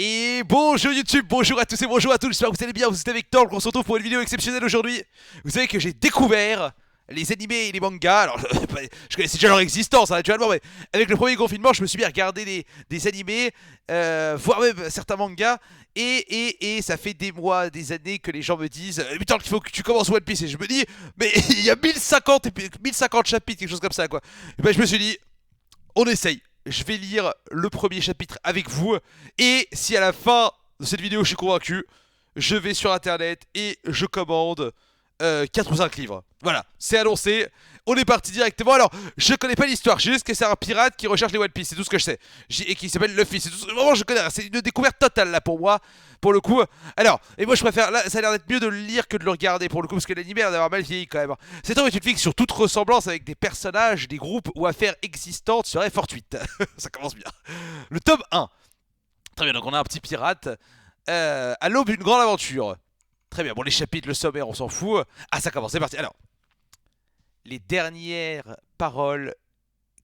Et bonjour YouTube, bonjour à tous et bonjour à tous, j'espère que vous allez bien, vous êtes avec Torque, on se retrouve pour une vidéo exceptionnelle aujourd'hui. Vous savez que j'ai découvert les animés et les mangas, alors je connaissais déjà leur existence naturellement, mais avec le premier confinement je me suis mis à regarder des animés, voire même certains mangas, et ça fait des mois, des années que les gens me disent putain il faut que tu commences One Piece, et je me dis mais il y a 1050 chapitres, quelque chose comme ça quoi. Et ben je me suis dit on essaye. Je vais lire le premier chapitre avec vous. Et si à la fin de cette vidéo je suis convaincu, je vais sur internet et je commande 4 ou 5 livres. Voilà, c'est annoncé. On est parti directement. Alors, je connais pas l'histoire. J'ai juste que c'est un pirate qui recherche les One Piece. C'est tout ce que je sais. Et qui s'appelle Luffy. C'est tout. Vraiment, je connais. C'est une découverte totale là pour moi. Pour le coup. Alors, et moi je préfère. Là, ça a l'air d'être mieux de le lire que de le regarder pour le coup. Parce que l'anime a l'air d'avoir mal vieilli quand même. Cet homme est une fiction sur toute ressemblance avec des personnages, des groupes ou affaires existantes serait fortuite. Ça commence bien. Le tome 1. Très bien, donc on a un petit pirate à l'aube d'une grande aventure. Très bien, bon les chapitres, le sommaire, on s'en fout. Ah ça commence, c'est parti. Alors, les dernières paroles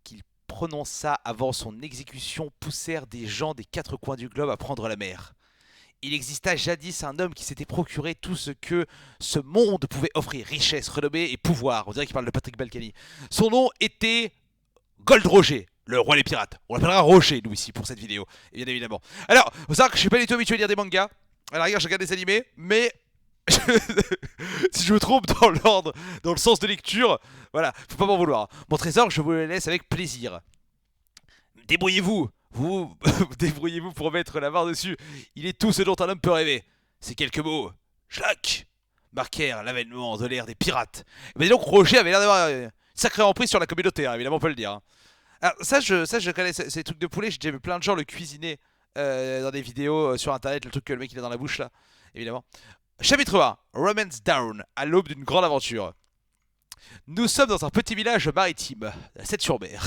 qu'il prononça avant son exécution poussèrent des gens des quatre coins du globe à prendre la mer. Il exista jadis un homme qui s'était procuré tout ce que ce monde pouvait offrir, richesse, renommée et pouvoir. On dirait qu'il parle de Patrick Balkany. Son nom était Gold Roger, le roi des pirates. On l'appellera Roger, nous, ici, pour cette vidéo, bien évidemment. Alors, faut savoir que je suis pas du tout habitué à lire des mangas. À la rigueur, je regarde des animés, mais si je me trompe dans l'ordre, dans le sens de lecture, voilà, faut pas m'en vouloir. Mon trésor, je vous le laisse avec plaisir. Débrouillez-vous, vous débrouillez-vous pour mettre la barre dessus. Il est tout ce dont un homme peut rêver. Ces quelques mots, schlack, marquèrent l'avènement de l'ère des pirates. Mais donc Roger avait l'air d'avoir une sacrée emprise sur la communauté, hein, évidemment on peut le dire. Hein. Alors ça je connais, ces trucs de poulet, j'ai déjà vu plein de gens le cuisiner dans des vidéos sur internet, le truc que le mec il a dans la bouche là, évidemment. Chapitre 1, Romance Down, à l'aube d'une grande aventure. Nous sommes dans un petit village maritime, à 7-sur-Mer.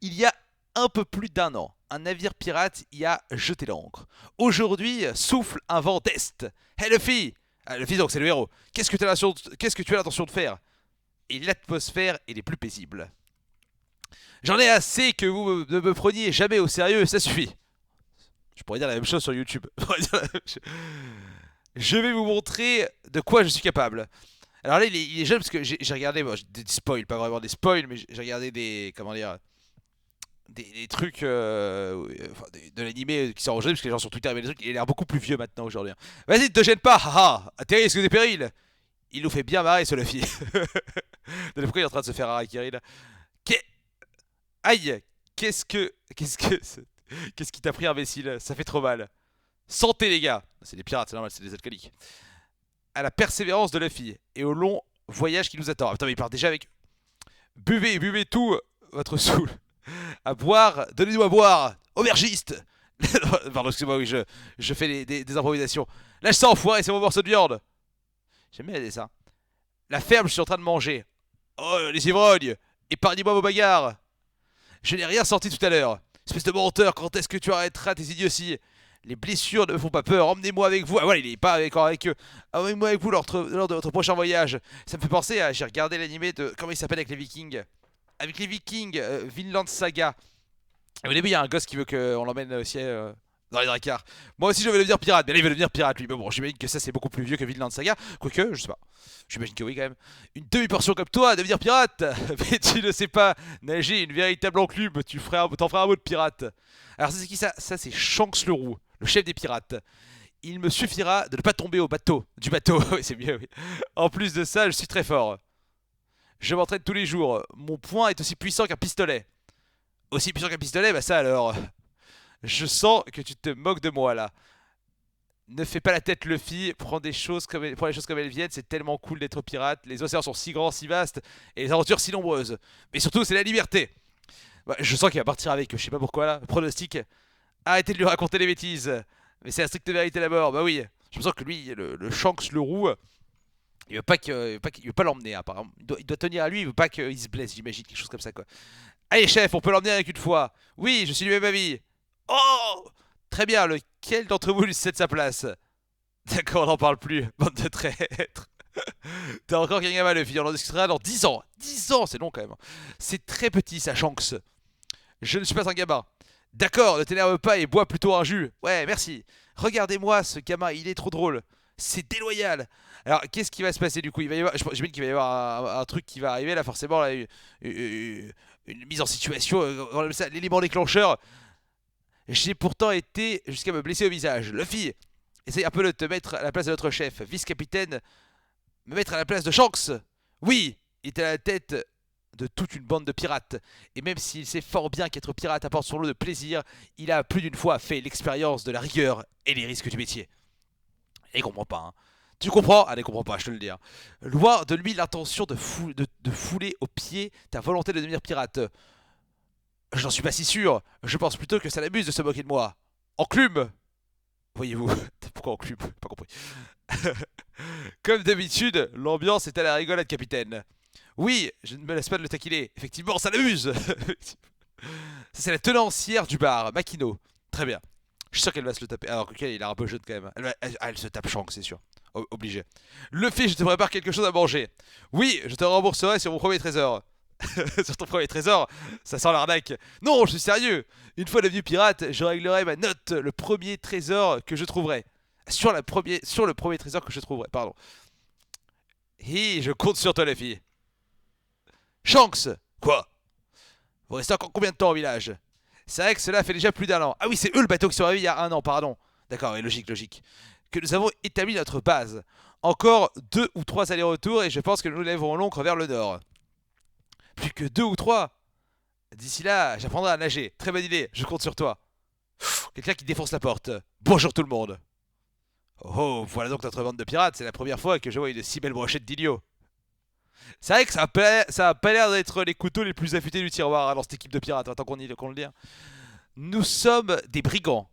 il y a un peu plus d'un an, un navire pirate y a jeté l'ancre. Aujourd'hui souffle un vent d'est. Hé Luffy, ah, Luffy donc c'est le héros. Qu'est-ce que tu as l'intention de faire? Et l'atmosphère est des plus paisibles. J'en ai assez que vous ne me preniez jamais au sérieux, ça suffit. Je pourrais dire la même chose sur YouTube. Je vais vous montrer de quoi je suis capable. Alors là, il est jeune parce que j'ai regardé bon, des spoils, pas vraiment des spoils, mais j'ai regardé des comment dire des trucs enfin, de l'animé qui sont enregistrés parce que les gens sur Twitter avaient des trucs. Il a l'air beaucoup plus vieux maintenant aujourd'hui. Hein. Vas-y, ne te gêne pas, haha, atterris, est-ce que des périls? Il nous fait bien marrer ce Luffy. Pourquoi il est en train de se faire harakiri là? Aïe, qu'est-ce qui t'a pris imbécile? Ça fait trop mal. Santé les gars, c'est des pirates, c'est normal, c'est des alcooliques. À la persévérance de Luffy et au long voyage qui nous attend. Ah, putain, mais il part déjà avec. Buvez tout votre soul. À boire, donnez-nous à boire. Aubergiste. Pardon, excusez-moi, oui, je fais des improvisations. Lâche ça, enfoiré, c'est mon morceau de viande. J'aime bien ça. La ferme, je suis en train de manger. Oh, les ivrognes. Épargnez-moi vos bagarres. Je n'ai rien senti tout à l'heure. Espèce de menteur, quand est-ce que tu arrêteras tes idioties? Les blessures ne me font pas peur, emmenez-moi avec vous. Ah voilà, il est pas encore avec eux. Emmenez-moi avec vous lors de votre prochain voyage. Ça me fait penser à. J'ai regardé l'animé de. Comment il s'appelle avec les Vikings? Avec les Vikings, Vinland Saga. Et au début, il y a un gosse qui veut qu'on l'emmène aussi dans les dracars. Moi aussi, je veux devenir pirate. Mais là, il veut devenir pirate lui. Mais bon, j'imagine que ça, c'est beaucoup plus vieux que Vinland Saga. Quoique, je sais pas. J'imagine que oui, quand même. Une demi-portion comme toi, devenir pirate. Mais tu ne sais pas nager, une véritable enclume. T'en feras un mot de pirate. Alors, ça, c'est qui ça? Ça, c'est Shanks le Roux, le chef des pirates. Il me suffira de ne pas tomber au bateau. Du bateau, oui, c'est mieux, oui. En plus de ça, je suis très fort. Je m'entraîne tous les jours. Mon poing est aussi puissant qu'un pistolet. Aussi puissant qu'un pistolet? Bah ça alors. Je sens que tu te moques de moi là. Ne fais pas la tête Luffy, prends les choses comme elles viennent, c'est tellement cool d'être pirate, les océans sont si grands, si vastes, et les aventures si nombreuses. Mais surtout c'est la liberté. Bah, je sens qu'il va partir avec, je sais pas pourquoi là, pronostic. Arrêtez de lui raconter des bêtises. Mais c'est la stricte vérité la mort, bah oui. Je me sens que lui, le Shanks le roux, il veut pas l'emmener apparemment. Il doit tenir à lui, il veut pas qu'il se blesse, j'imagine, quelque chose comme ça quoi. Allez chef, on peut l'emmener avec une fois. Oui, je suis lui-même avis. Oh, très bien, lequel d'entre vous lui cède sa place? D'accord, on n'en parle plus, bande de traîtres. T'as encore quelqu'un mal, le fille, on en discutera dans 10 ans. 10 ans, c'est long quand même. C'est très petit, ça, Shanks. Je ne suis pas un gamin. D'accord, ne t'énerve pas et bois plutôt un jus. Ouais, merci. Regardez-moi, ce gamin, il est trop drôle. C'est déloyal. Alors, qu'est-ce qui va se passer du coup? Il va y avoir, j'imagine qu'il va y avoir un truc qui va arriver là, forcément, là, une mise en situation, comme ça, l'élément déclencheur. J'ai pourtant été jusqu'à me blesser au visage. Luffy, essaye un peu de te mettre à la place de notre chef, vice-capitaine, me mettre à la place de Shanks. Oui, il était à la tête de toute une bande de pirates. Et même s'il sait fort bien qu'être pirate apporte son lot de plaisir, il a plus d'une fois fait l'expérience de la rigueur et les risques du métier. Et il comprend pas, hein. Tu comprends? Allez, comprends pas, je te le dis, hein. Loin de lui l'intention de fouler au pied ta volonté de devenir pirate. Je n'en suis pas si sûr. Je pense plutôt que ça l'amuse de se moquer de moi. Enclume! Voyez-vous. Pourquoi enclume? Pas compris. Comme d'habitude, l'ambiance est à la rigolade, capitaine. Oui, je ne me laisse pas de le taquiner. Effectivement, ça l'amuse. Ça, c'est la tenancière du bar, Makino. Très bien. Je suis sûr qu'elle va se le taper. Alors, ok, il a un peu jeune quand même. Elle se tape Shanks, c'est sûr. Obligé. Luffy, je te prépare quelque chose à manger. Oui, je te rembourserai sur mon premier trésor. Sur ton premier trésor, ça sent l'arnaque. Non, je suis sérieux. Une fois devenu pirate, je réglerai ma note, le premier trésor que je trouverai. Sur le premier trésor que je trouverai, pardon. Hi, je compte sur toi, Luffy. Shanks! Quoi? Vous restez encore combien de temps au village? C'est vrai que cela fait déjà plus d'un an. Ah oui, c'est eux le bateau qui sont arrivés il y a un an, pardon. D'accord, oui, logique, logique. Que nous avons établi notre base. Encore 2 ou 3 allers-retours et je pense que nous lèverons l'ancre vers le nord. Plus que 2 ou 3. D'ici là, j'apprendrai à nager. Très bonne idée, je compte sur toi. Quelqu'un qui défonce la porte. Bonjour tout le monde. Oh, voilà donc notre bande de pirates. C'est la première fois que je vois une si belle brochette d'igno. C'est vrai que ça a pas l'air d'être les couteaux les plus affûtés du tiroir, hein, dans cette équipe de pirates, hein, tant qu'on le dit, hein. Nous sommes des brigands.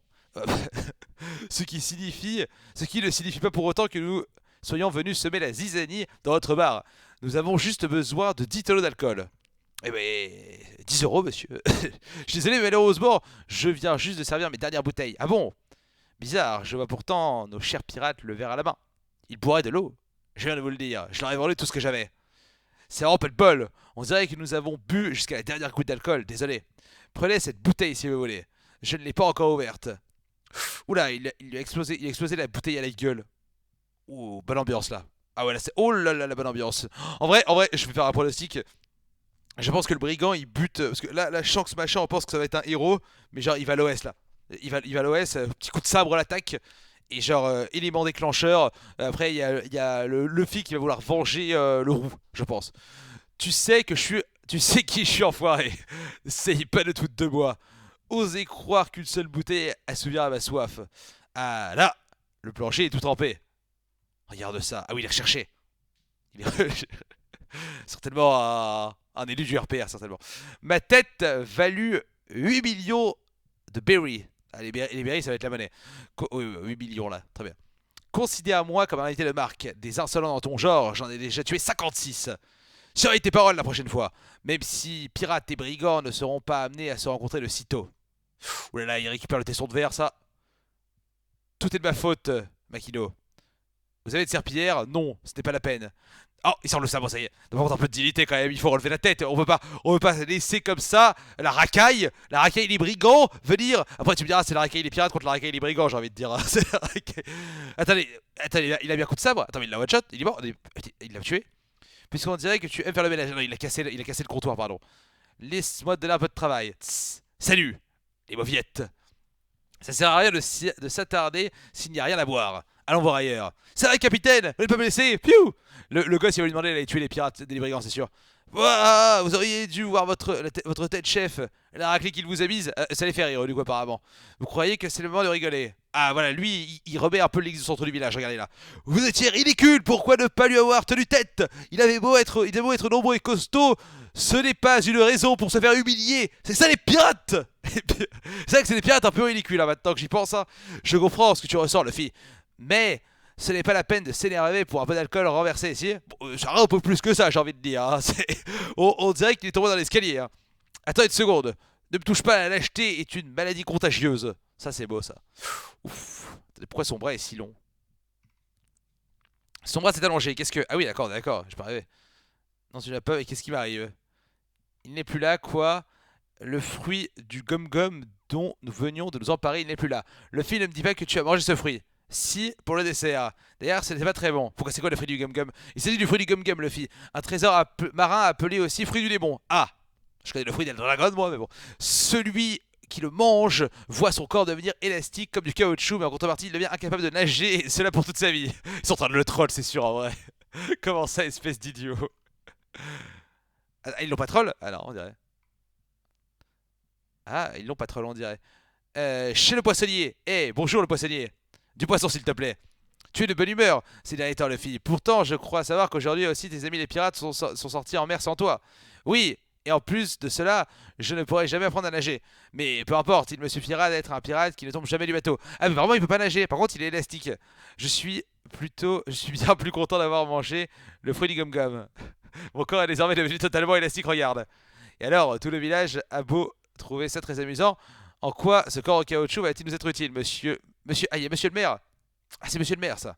Ce qui signifie, ce qui ne signifie pas pour autant que nous soyons venus semer la zizanie dans notre bar. Nous avons juste besoin de 10 tonneaux d'alcool. Eh ben, 10 euros, monsieur. Je suis désolé, mais malheureusement, je viens juste de servir mes dernières bouteilles. Ah bon? Bizarre, je vois pourtant nos chers pirates le verre à la main. Ils boiraient de l'eau. Je viens de vous le dire, je leur ai vendu tout ce que j'avais. C'est vraiment pas de bol. On dirait que nous avons bu jusqu'à la dernière goutte d'alcool, désolé. Prenez cette bouteille si vous voulez. Je ne l'ai pas encore ouverte. Oula, il a explosé la bouteille à la gueule. Ouh, bonne ambiance là. Ah ouais, là c'est. Oh là là, la bonne ambiance. En vrai, je vais faire un pronostic. Je pense que le brigand il bute. Parce que là Shanks machin, on pense que ça va être un héros. Mais genre, il va à l'OS là. Il va à l'OS, petit coup de sabre à l'attaque. Et genre, élément déclencheur. Après, il y a le Luffy qui va vouloir venger le roux, je pense. Tu sais que je suis. Tu sais qui je suis, enfoiré. N'essaye pas de tout de moi. Osez croire qu'une seule bouteille assouvira ma soif. Ah là, le plancher est tout trempé. Regarde ça. Ah oui, il est recherché. Il est certainement un élu du RPR, certainement. Ma tête valut 8 millions de berries. Ah, les berries, ça va être la monnaie. 8 millions là, très bien. Considère-moi comme un invité de marque. Des insolents dans ton genre, j'en ai déjà tué 56. Surveille tes paroles la prochaine fois. Même si pirates et brigands ne seront pas amenés à se rencontrer de sitôt. Ouh là là, il récupère le tesson de verre, ça. Tout est de ma faute, Makino. Vous avez de serpillière? Non, ce n'est pas la peine. Oh, il sort le sabre, ça y est. Donc, par contre, un peu de dignité quand même, il faut relever la tête. On peut pas laisser comme ça la racaille des brigands venir. Après, tu me diras, c'est la racaille des pirates contre la racaille des brigands, j'ai envie de dire, hein. C'est la racaille. Attendez, il a mis un coup de sabre. Attends, mais il l'a one shot, il est mort. Il l'a tué. Puisqu'on dirait que tu aimes faire le ménage. Non, il a cassé le comptoir, pardon. Laisse-moi te donner un peu de travail. Tss, salut, les mauviettes. Ça sert à rien de s'attarder s'il n'y a rien à boire. Allons voir ailleurs. C'est vrai, capitaine, vous n'allez pas me laisser. Piou. Le gosse, il va lui demander d'aller tuer les pirates, les brigands, c'est sûr. Ouah, vous auriez dû voir votre tête, chef. La raclée qu'il vous a mise, ça les fait rire, du coup, apparemment. Vous croyez que c'est le moment de rigoler? Ah, voilà, lui, il remet un peu l'église au centre du village, regardez là. Vous étiez ridicule, pourquoi ne pas lui avoir tenu tête? Il avait beau être nombreux et costaud, ce n'est pas une raison pour se faire humilier. C'est ça les pirates. C'est vrai que c'est des pirates un peu ridicules, hein, maintenant que j'y pense, hein. Je comprends ce que tu ressens, Luffy. Mais ce n'est pas la peine de s'énerver pour un peu d'alcool renversé ici. Bon, ça un peu plus que ça, j'ai envie de dire, hein. On dirait qu'il est tombé dans l'escalier, hein. Attends une seconde. Ne me touche pas, la lâcheté est une maladie contagieuse. Ça, c'est beau, ça. Ouf. Pourquoi son bras est si long? Son bras s'est allongé. Qu'est-ce que. Ah oui, d'accord, je peux arriver. Non, tu n'as pas. Et qu'est-ce qui m'arrive? Il n'est plus là, quoi? Le fruit du gum-gum dont nous venions de nous emparer, il n'est plus là. Luffy ne me dit pas que tu as mangé ce fruit. Si, pour le dessert. D'ailleurs, ce n'était pas très bon. Pourquoi c'est quoi le fruit du gum-gum? Il s'agit du fruit du gum-gum, Luffy. Un trésor marin appelé aussi fruit du démon. Ah, je connais le fruit d'Eldragon, moi, mais bon. Celui qui le mange voit son corps devenir élastique comme du caoutchouc, mais en contrepartie, il devient incapable de nager, et cela pour toute sa vie. Ils sont en train de le troll, c'est sûr, en vrai. Comment ça, espèce d'idiot? Ah, ils l'ont pas troll? Ah non, on dirait. Ah, ils l'ont pas troll, on dirait. Chez le poissonnier. Eh, bonjour le poissonnier. Du poisson, s'il te plaît. Tu es de bonne humeur ces derniers temps, Luffy. Pourtant, je crois savoir qu'aujourd'hui aussi tes amis les pirates sont sortis en mer sans toi. Oui, et en plus de cela, je ne pourrai jamais apprendre à nager. Mais peu importe, il me suffira d'être un pirate qui ne tombe jamais du bateau. Ah, mais vraiment, il peut pas nager. Par contre, il est élastique. Je suis bien plus content d'avoir mangé le fruit du gum-gum. Mon corps est désormais devenu totalement élastique, regarde. Et alors, tout le village a beau trouver ça très amusant. En quoi ce corps au caoutchouc va-t-il nous être utile, monsieur... Ah, il y a monsieur le maire. Ah, c'est monsieur le maire, ça.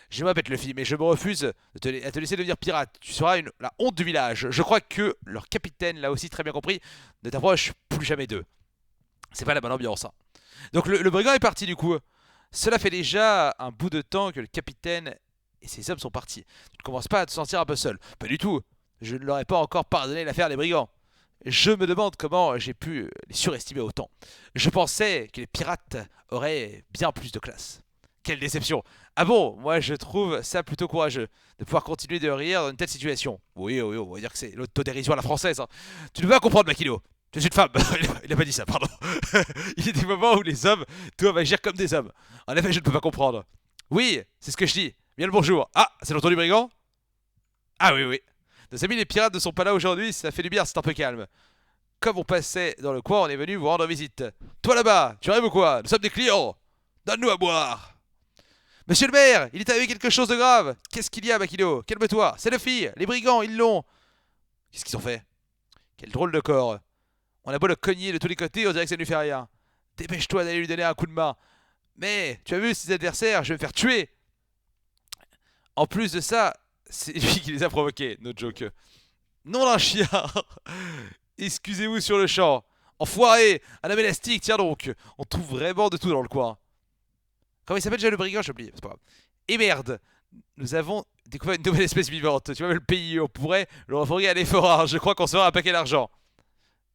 Je m'appelle Luffy, mais je me refuse à te laisser devenir pirate. Tu seras la honte du village. Je crois que leur capitaine l'a aussi très bien compris. Ne t'approche plus jamais d'eux. C'est pas la bonne ambiance, hein. Donc le brigand est parti, du coup. Cela fait déjà un bout de temps que le capitaine et ses hommes sont partis. Tu ne commences pas à te sentir un peu seul? Pas du tout. Je ne leur ai pas encore pardonné l'affaire des brigands. Je me demande comment j'ai pu les surestimer autant. Je pensais que les pirates auraient bien plus de classe. Quelle déception. Ah bon, moi je trouve ça plutôt courageux de pouvoir continuer de rire dans une telle situation. Oui, oui, on va dire que c'est l'autodérision à la française, hein. Tu ne peux pas comprendre, Makino. Tu es une femme. Il a pas dit ça, pardon. Il y a des moments où les hommes doivent agir comme des hommes. En effet, je ne peux pas comprendre. Oui, c'est ce que je dis. Bien le bonjour. Ah, c'est l'auto du brigand? Ah oui, oui. Nos amis les pirates ne sont pas là aujourd'hui, ça fait du bien, c'est un peu calme. Comme on passait dans le coin, on est venu vous rendre visite. Toi là-bas, tu arrives ou quoi? Nous sommes des clients. Donne-nous à boire. Monsieur le maire, il est arrivé quelque chose de grave. Qu'est-ce qu'il y a, Makino? Calme-toi. C'est Luffy. Les brigands, ils l'ont. Qu'est-ce qu'ils ont fait? Quel drôle de corps. On a beau le cogner de tous les côtés, on dirait que ça ne lui fait rien. Dépêche-toi d'aller lui donner un coup de main. Mais, tu as vu ses adversaires, je vais me faire tuer. En plus de ça, c'est lui qui les a provoqués, no joke. Non d'un chien. Excusez-vous sur le champ. Enfoiré. Un homme élastique, tiens donc. On trouve vraiment de tout dans le coin. Comment il s'appelle déjà le brigand? J'ai oublié, c'est pas grave. Et merde. Nous avons découvert une nouvelle espèce vivante. Tu vois, le pays, on pourrait le refourguer à l'effort. Je crois qu'on se fera un paquet d'argent.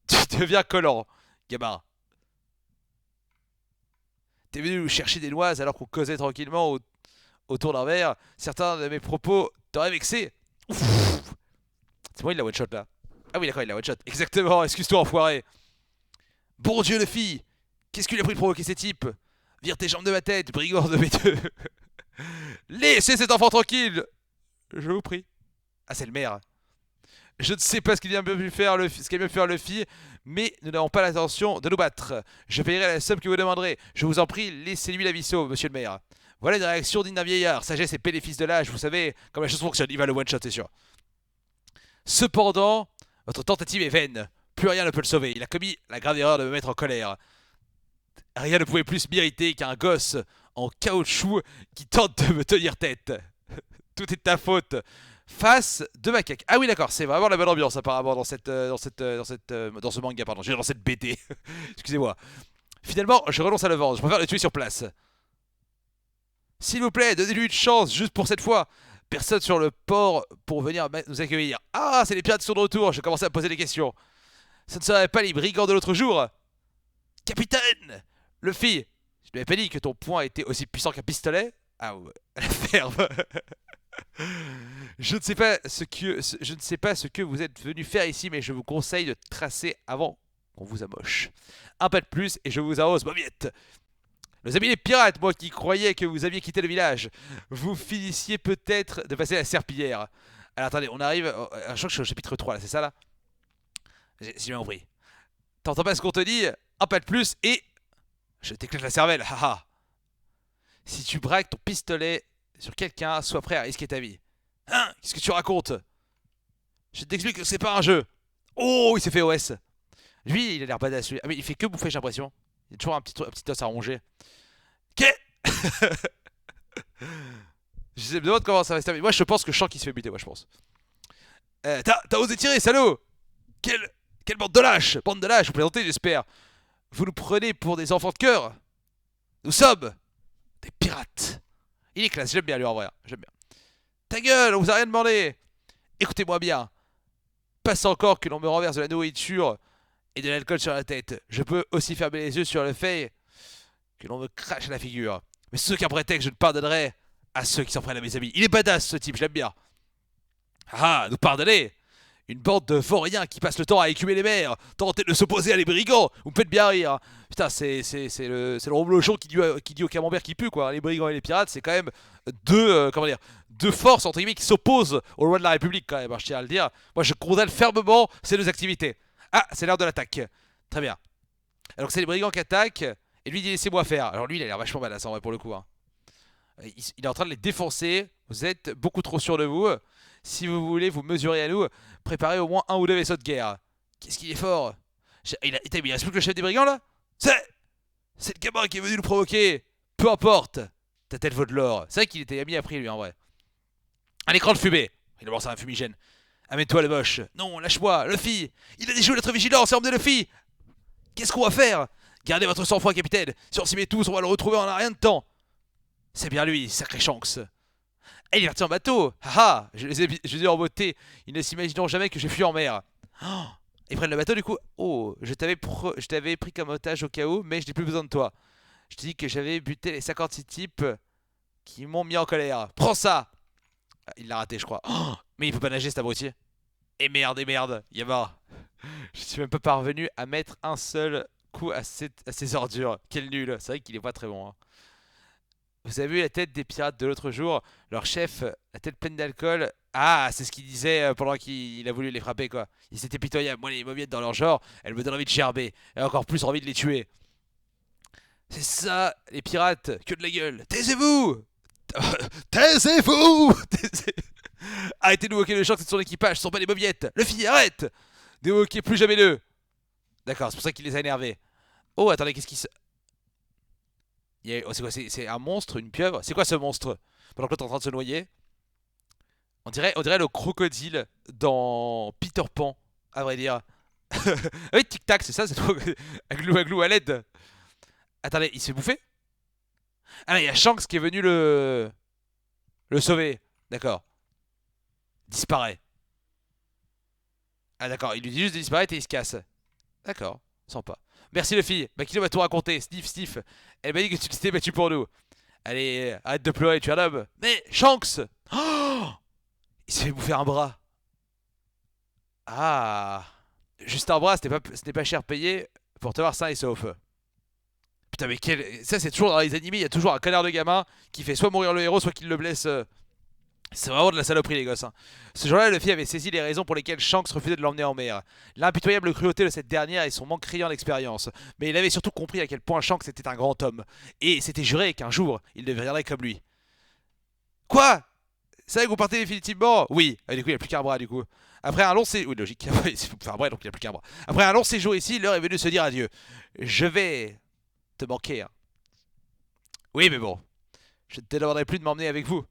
Tu deviens collant, gamin. T'es venu nous chercher des noises alors qu'on causait tranquillement autour d'un verre. Certains de mes propos t'auraient vexé. Ouf. C'est moi il l'a one shot là. Ah oui d'accord il l'a one shot. Exactement, excuse-toi enfoiré. Bon Dieu le fille. Qu'est-ce qu'il a pris de provoquer ces types? Vire tes jambes de ma tête, brigand de mes deux. Laissez cet enfant tranquille. Je vous prie. Ah c'est le maire. Je ne sais pas ce qu'il vient bien faire Luffy, mais nous n'avons pas l'intention de nous battre. Je payerai la somme que vous demanderez. Je vous en prie, laissez-lui la vie sauve, monsieur le maire. Voilà une réaction digne d'un vieillard. Sagesse et bénéfice de l'âge, vous savez comment la chose fonctionne. Il va le one-shot, c'est sûr. Cependant, votre tentative est vaine. Plus rien ne peut le sauver. Il a commis la grave erreur de me mettre en colère. Rien ne pouvait plus m'irriter qu'un gosse en caoutchouc qui tente de me tenir tête. Tout est de ta faute. Face de macaque. Ah oui d'accord, c'est vraiment la bonne ambiance apparemment dans ce manga, pardon. Dans cette BD. Excusez-moi. Finalement, je renonce à le vendre. Je préfère le tuer sur place. S'il vous plaît, donnez-lui une chance, juste pour cette fois. Personne sur le port pour venir nous accueillir. Ah, c'est les pirates qui sont de retour. Je commençais à me poser des questions. Ce ne serait pas les brigands de l'autre jour? Capitaine Luffy, je ne lui avais pas dit que ton poing était aussi puissant qu'un pistolet? Ah ouais, la ferme. Je ne sais pas ce que vous êtes venu faire ici, mais je vous conseille de tracer avant qu'on vous amoche. Un pas de plus et je vous arrose momiette. Nos amis les pirates, moi qui croyais que vous aviez quitté le village, vous finissiez peut-être de passer la serpillière. Alors attendez, on arrive, je crois que je suis au chapitre 3 là, c'est ça là? J'ai bien compris. T'entends pas ce qu'on te dit? Un pas de plus et... Je t'éclate la cervelle, haha. Si tu braques ton pistolet sur quelqu'un, sois prêt à risquer ta vie. Hein? Qu'est-ce que tu racontes? Je t'explique que c'est pas un jeu. Oh, il s'est fait OS. Lui, il a l'air badass. Ah mais il fait que bouffer, j'ai l'impression. Il y a toujours un petit os à ronger. Qu'est Je me demande comment ça va se terminer. Moi, je pense que Shanks qui se fait buter, moi, je pense. T'as osé tirer, salaud! Quelle bande de lâches! Bande de lâches, vous plaisantez, j'espère. Vous nous prenez pour des enfants de cœur. Nous sommes des pirates. Il est classe, j'aime bien lui en vrai, j'aime bien. Ta gueule, on vous a rien demandé. Écoutez-moi bien. Passe encore que l'on me renverse de la nourriture et de l'alcool sur la tête. Je peux aussi fermer les yeux sur le fait que l'on me crache à la figure. Mais ceux qui prétexte que je ne pardonnerai à ceux qui s'en prennent à mes amis. Il est badass ce type, je l'aime bien. Ah, nous pardonner. Une bande de vauriens qui passent le temps à écumer les mers, tenter de s'opposer à les brigands. Vous me faites bien rire. Putain, c'est le reblochon qui dit au camembert qui pue, quoi. Les brigands et les pirates, c'est quand même comment dire, deux forces, entre guillemets, qui s'opposent aux lois de la République, quand même, hein, je tiens à le dire. Moi, je condamne fermement ces deux activités. Ah, c'est l'heure de l'attaque. Très bien. Alors, c'est les brigands qui attaquent, et lui, il dit laissez-moi faire. Alors, lui, il a l'air vachement badass, en vrai, pour le coup. Hein. Il est en train de les défoncer. Vous êtes beaucoup trop sûr de vous. Si vous voulez vous mesurer à nous, préparez au moins un ou deux vaisseaux de guerre. Qu'est-ce qu'il est fort. Il reste plus que le chef des brigands là. C'est le gamin qui est venu nous provoquer. Peu importe. Ta tête vaut de l'or. C'est vrai qu'il était ami après lui en vrai. Un écran de fumée. Il a lancé un fumigène. Amène-toi le moche. Non, lâche-moi. Luffy. Il a déjoué notre vigilance et emmené Luffy. Qu'est-ce qu'on va faire? Gardez votre sang-froid, capitaine. Si on s'y met tous, on va le retrouver en un rien de temps. C'est bien lui, sacré Shanks. Eh, il est parti en bateau. Haha, je les ai en beauté. Ils ne s'imagineront jamais que j'ai fui en mer. Oh, ils prennent le bateau du coup. Oh, je t'avais pris comme otage au cas où, mais je n'ai plus besoin de toi. Je te dis que j'avais buté les 56 types qui m'ont mis en colère. Prends ça. Ah, il l'a raté, je crois. Oh, mais il peut pas nager, cet abruti. Et merde, il y a mort. Je suis même pas parvenu à mettre un seul coup à ces ordures. Quel nul. C'est vrai qu'il est pas très bon. Hein. Vous avez vu la tête des pirates de l'autre jour? Leur chef, la tête pleine d'alcool. Ah, c'est ce qu'il disait pendant qu'il a voulu les frapper, quoi. Il s'était pitoyable. Moi, les momiettes dans leur genre, elles me donnent envie de gerber. Et encore plus envie de les tuer. C'est ça, les pirates. Que de la gueule. Taisez-vous. Taisez-vous. Arrêtez de moquer le Shanks et de son équipage. Ce sont pas les momiettes. Luffy, arrête. Ne moquez plus jamais d'eux. D'accord, c'est pour ça qu'il les a énervés. Oh, attendez, qu'est-ce qui se... Oh, c'est quoi? C'est un monstre, une pieuvre? C'est quoi ce monstre? Pendant que l'autre est en train de se noyer. On dirait le crocodile dans Peter Pan, à vrai dire. Ah oui, Tic Tac, c'est ça, c'est trop. Aglou à l'aide. Attendez, il s'est bouffé? Ah, mais il y a Shanks qui est venu le sauver. D'accord. Disparaît. Ah, d'accord, il lui dit juste de disparaître et il se casse. D'accord, sympa. Merci Luffy, Makino va tout raconter. Sniff. Elle m'a dit que tu t'étais battu pour nous. Allez, arrête de pleurer, tu es un homme. Mais Shanks! Oh, il s'est fait bouffer un bras. Ah. Juste un bras, c'était pas cher payé pour te voir sain et sauf. Putain, mais quel. Ça, c'est toujours dans les animés, il y a toujours un connard de gamin qui fait soit mourir le héros, soit qu'il le blesse. C'est vraiment de la saloperie, les gosses. Hein. Ce jour-là, Luffy avait saisi les raisons pour lesquelles Shanks refusait de l'emmener en mer. L'impitoyable cruauté de cette dernière et son manque criant d'expérience. Mais il avait surtout compris à quel point Shanks était un grand homme. Et s'était juré qu'un jour, il deviendrait comme lui. Quoi? C'est vrai que vous partez définitivement? Oui. Ah, du coup, il n'a plus qu'un bras, du coup. Après un long séjour... Oui, logique. Enfin, bref, donc il n'a plus qu'un bras. Après un long séjour ici, l'heure est venue de se dire adieu. Je vais te manquer. Hein. Oui, mais bon. Je ne te demanderai plus de m'emmener avec vous.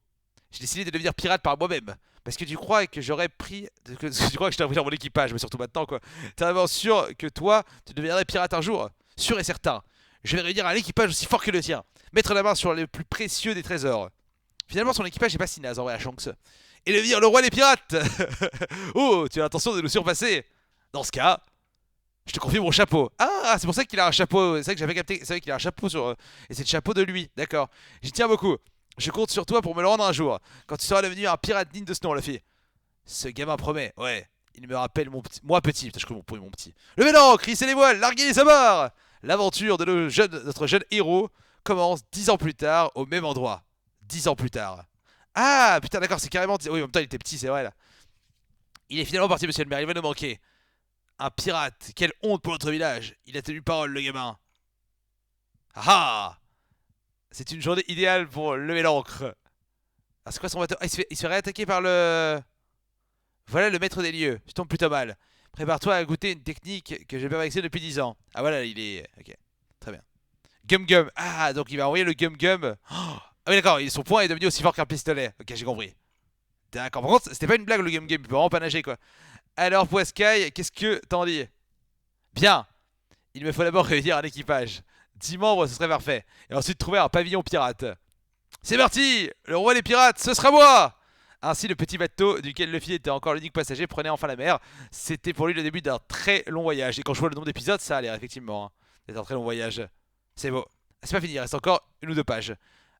J'ai décidé de devenir pirate par moi-même. Parce que tu crois que j'aurais pris. Tu crois que je t'aurais pris dans mon équipage, mais surtout maintenant quoi. T'es vraiment sûr que toi, tu deviendrais pirate un jour? Sûr et certain. Je vais réunir un équipage aussi fort que le tien. Mettre la main sur les plus précieux des trésors. Finalement, son équipage est pas si naze en vrai à Shanks. Et devenir le roi des pirates. Oh, tu as l'intention de nous surpasser? Dans ce cas, je te confie mon chapeau. Ah, c'est pour ça qu'il a un chapeau. C'est vrai que j'avais capté. C'est vrai qu'il a un chapeau sur. Et c'est le chapeau de lui. D'accord. J'y tiens beaucoup. Je compte sur toi pour me le rendre un jour, quand tu seras devenu un pirate digne de ce nom, Luffy. Ce gamin promet, ouais. Il me rappelle moi petit, putain, je crois mon petit. Levez l'ancre, hissez les voiles, larguez les amarres. L'aventure de notre jeune héros commence 10 ans plus tard, au même endroit. 10 ans plus tard. Ah, putain, d'accord, c'est carrément... Oui, en même temps, il était petit, c'est vrai, là. Il est finalement parti, monsieur le maire, il va nous manquer. Un pirate, quelle honte pour notre village. Il a tenu parole, le gamin. Ah ah. C'est une journée idéale pour lever l'ancre. Ah, c'est quoi son bateau? Ah, il se fait réattaquer par le... Voilà le maître des lieux. Tu tombes plutôt mal. Prépare-toi à goûter une technique que j'ai pas vexée depuis 10 ans. Ah voilà, il est... Ok, très bien. Gum Gum. Ah, donc il va envoyer le Gum Gum. Oh. Ah oui, d'accord, son poing est devenu aussi fort qu'un pistolet. Ok, j'ai compris. D'accord, par contre, c'était pas une blague le Gum Gum. Il peut vraiment pas nager, quoi. Alors, Poiscaille, qu'est-ce que t'en dis? Bien. Il me faut d'abord réunir un équipage. 10 membres, ce serait parfait. Et ensuite trouver un pavillon pirate. C'est parti! Le roi des pirates, ce sera moi! Ainsi, le petit bateau, duquel Luffy était encore l'unique passager, prenait enfin la mer. C'était pour lui le début d'un très long voyage. Et quand je vois le nombre d'épisodes, ça a l'air effectivement d'être un très long voyage. C'est beau. C'est pas fini, il reste encore une ou deux pages.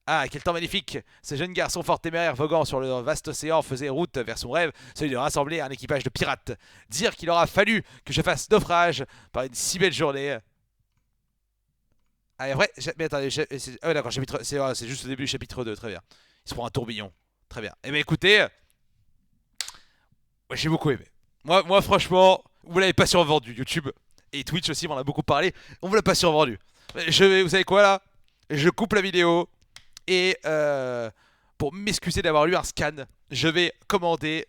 Ah, quel temps magnifique! Ce jeune garçon fort téméraire voguant sur le vaste océan faisait route vers son rêve, celui de rassembler un équipage de pirates. Dire qu'il aura fallu que je fasse naufrage par une si belle journée. Ah, et après, mais attendez, ah ouais, d'accord, c'est juste le début du chapitre 2, très bien. Il se prend un tourbillon, très bien. Eh bien écoutez, ouais, j'ai beaucoup aimé. Moi franchement, vous l'avez pas survendu, YouTube et Twitch aussi m'en a beaucoup parlé, on vous l'a pas survendu. Vous savez quoi là? Je coupe la vidéo et pour m'excuser d'avoir lu un scan, je vais commander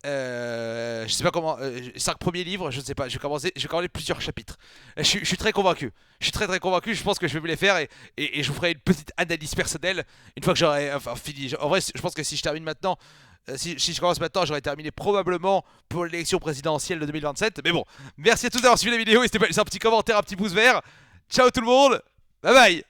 je sais pas comment, 5 premiers livres, je ne sais pas, je vais commander plusieurs chapitres. Je suis très convaincu, je suis très convaincu, je pense que je vais me les faire et je vous ferai une petite analyse personnelle une fois que j'aurai fini. En vrai, je pense que si je termine maintenant, si je commence maintenant, j'aurais terminé probablement pour l'élection présidentielle de 2027. Mais bon, merci à tous d'avoir suivi la vidéo, n'hésitez pas à laisser un petit commentaire, un petit pouce vert. Ciao tout le monde, bye bye.